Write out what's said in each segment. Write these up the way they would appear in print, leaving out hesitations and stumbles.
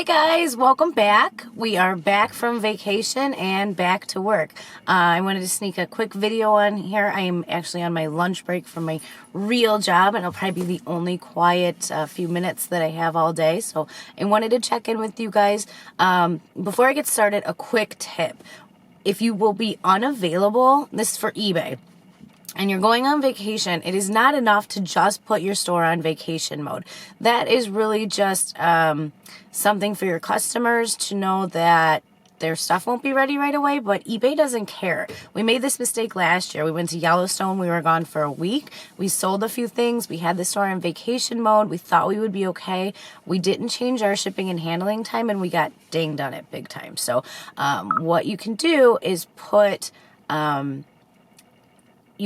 guys, welcome back. We are back from vacation and back to work. I wanted to sneak a quick video on here. I am actually on my lunch break from my real job, and it'll probably be the only quiet few minutes that I have all day. So I wanted to check in with you guys. Before I get started, a quick tip. If you will be unavailable, this is for eBay, and you're going on vacation, it is not enough to just put your store on vacation mode. That is really just something for your customers to know that their stuff won't be ready right away, but eBay doesn't care. We made this mistake last year. We went to Yellowstone. We were gone for a week. We sold a few things. We had the store on vacation mode. We thought we would be okay. We didn't change our shipping and handling time, and we got dinged on it big time. So what you can do is put... you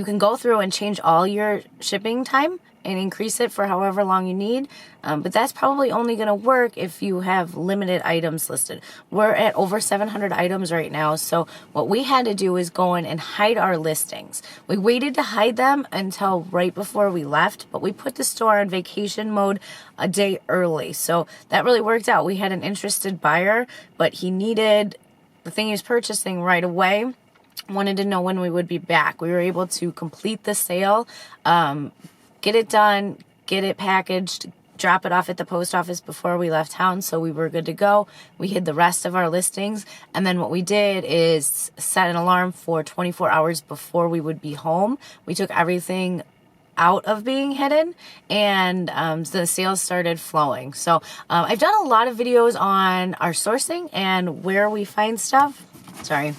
can go through and change all your shipping time and increase it for however long you need. But that's probably only going to work if you have limited items listed. We're at over 700 items right now. So what we had to do is go in and hide our listings. We waited to hide them until right before we left, but we put the store on vacation mode a day early. So that really worked out. We had an interested buyer, but he needed the thing he was purchasing right away. Wanted to know when we would be back. We were able to complete the sale, get it done, get it packaged, drop it off at the post office before we left town, so we were good to go. We hid the rest of our listings, and then what we did is set an alarm for 24 hours before we would be home. We took everything out of being hidden, and the sales started flowing. So I've done a lot of videos on our sourcing and where we find stuff. Sorry.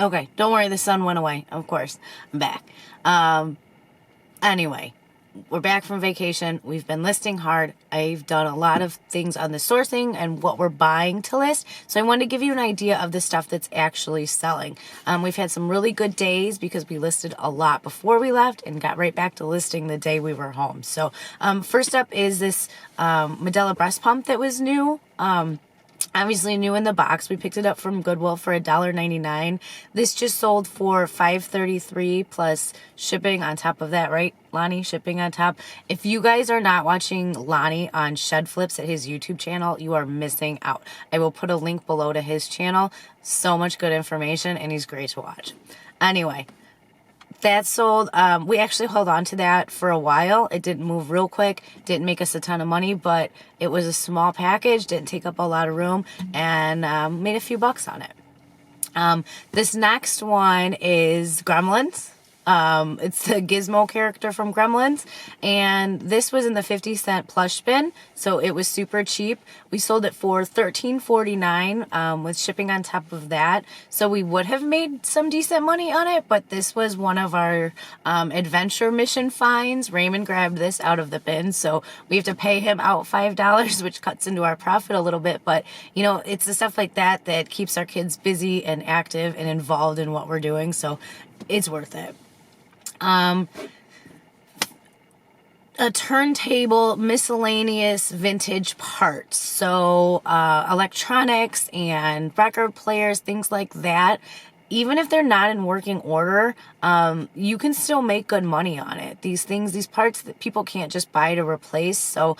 Okay, don't worry, the sun went away. Of course, I'm back. Anyway, we're back from vacation. We've been listing hard. I've done a lot of things on the sourcing and what we're buying to list. So I wanted to give you an idea of the stuff that's actually selling. We've had some really good days because we listed a lot before we left and got right back to listing the day we were home. So first up is this Medela breast pump that was new. Obviously new in the box. We picked it up from Goodwill for $1.99. This just sold for $5.33 plus shipping on top of that, right, Lonnie? Shipping on top. If you guys are not watching Lonnie on Shed Flips at his YouTube channel, you are missing out. I will put a link below to his channel. So much good information, and he's great to watch. Anyway, that sold. We actually held on to that for a while. It didn't move real quick, didn't make us a ton of money, but it was a small package, didn't take up a lot of room, and made a few bucks on it. This next one is Gremlins. It's the Gizmo character from Gremlins, and this was in the 50-cent plush bin, so it was super cheap. We sold it for $13.49 with shipping on top of that, so we would have made some decent money on it, but this was one of our adventure mission finds. Raymond grabbed this out of the bin, so we have to pay him out $5, which cuts into our profit a little bit, but you know, it's the stuff like that that keeps our kids busy and active and involved in what we're doing, so it's worth it. A turntable, miscellaneous vintage parts. So, electronics and record players, things like that. Even if they're not in working order, you can still make good money on it. These things, these parts that people can't just buy to replace. So,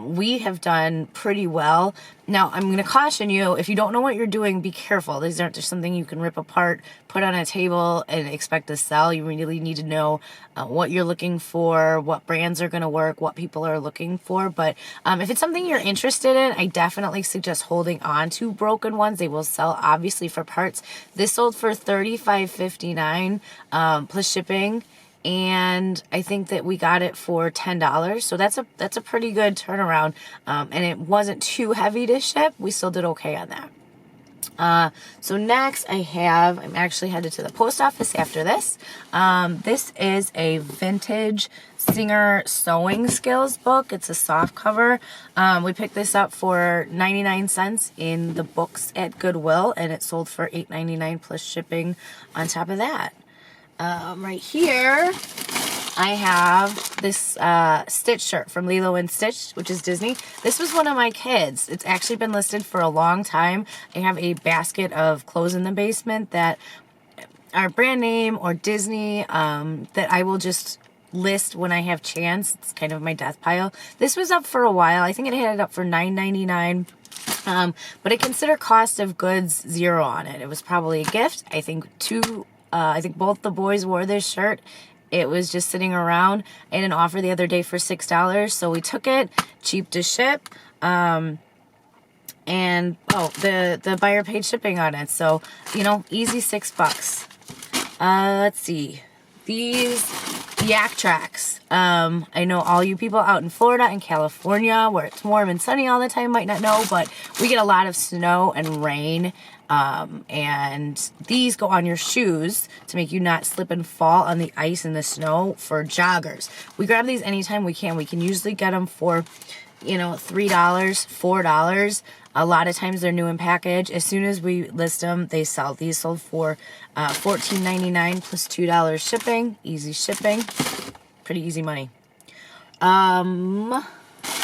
we have done pretty well. Now, I'm going to caution you, if you don't know what you're doing, be careful. These aren't just something you can rip apart, put on a table, and expect to sell. You really need to know what you're looking for, what brands are going to work, what people are looking for. But if it's something you're interested in, I definitely suggest holding on to broken ones. They will sell, obviously, for parts. This sold for $35.59 plus shipping. And I think that we got it for $10. So that's a pretty good turnaround. And it wasn't too heavy to ship. We still did okay on that. So next I'm actually headed to the post office after this. This is a vintage Singer sewing skills book. It's a soft cover. We picked this up for 99 cents in the books at Goodwill, and it sold for $8.99 plus shipping on top of that. Right here, I have this Stitch shirt from Lilo and Stitch, which is Disney. This was one of my kids. It's actually been listed for a long time. I have a basket of clothes in the basement that are brand name or Disney that I will just list when I have chance. It's kind of my death pile. This was up for a while. I think it had it up for $9.99. But I consider cost of goods $0 on it. It was probably a gift. I think both the boys wore this shirt. It was just sitting around. I had an offer the other day for $6, so we took it. Cheap to ship. And the buyer paid shipping on it. So, you know, easy $6. Let's see. These Yak Tracks. I know all you people out in Florida and California where it's warm and sunny all the time might not know, but we get a lot of snow and rain. And these go on your shoes to make you not slip and fall on the ice and the snow for joggers. We grab these anytime we can. We can usually get them for, you know, $3, $4. A lot of times they're new in package. As soon as we list them, they sell. These sold for $14.99 plus $2 shipping. Easy shipping. Pretty easy money. Let's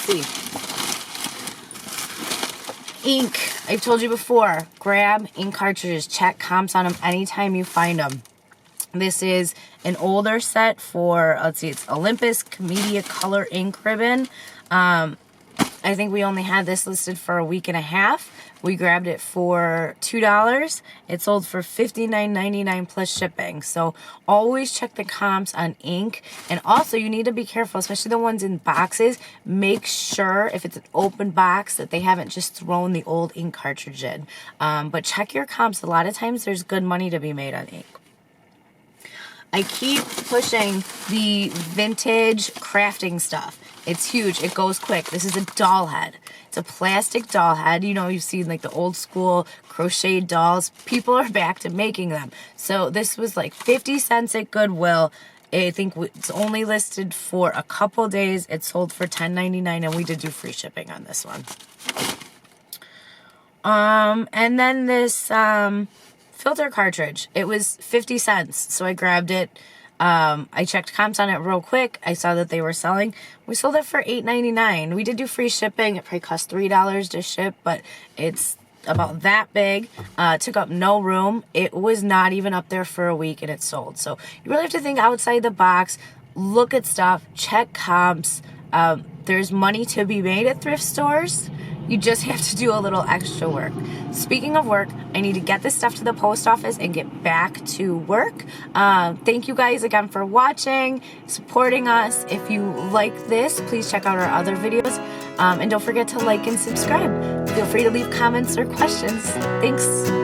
see. Ink. I've told you before. Grab ink cartridges. Check comps on them anytime you find them. This is an older set for, let's see, it's Olympus Comedia Color Ink Ribbon. I think we only had this listed for a week and a half. We grabbed it for $2. It sold for $59.99 plus shipping. So always check the comps on ink. And also you need to be careful, especially the ones in boxes. Make sure if it's an open box that they haven't just thrown the old ink cartridge in. But check your comps. A lot of times there's good money to be made on ink. I keep pushing the vintage crafting stuff. It's huge. It goes quick. This is a doll head. It's a plastic doll head. You know, you've seen like the old school crocheted dolls. People are back to making them. So this was like 50 cents at Goodwill. I think it's only listed for a couple days. It sold for $10.99 and we did do free shipping on this one. And then this filter cartridge. It was 50 cents. So I grabbed it. I checked comps on it real quick. I saw that they were selling. We sold it for $8.99. We did do free shipping. It probably cost $3 to ship, but it's about that big. Took up no room. It was not even up there for a week and it sold. So you really have to think outside the box. Look at stuff. Check comps. There's money to be made at thrift stores. You just have to do a little extra work. Speaking of work, I need to get this stuff to the post office and get back to work. Thank you guys again for watching, supporting us. If you like this, please check out our other videos. And don't forget to like and subscribe. Feel free to leave comments or questions. Thanks.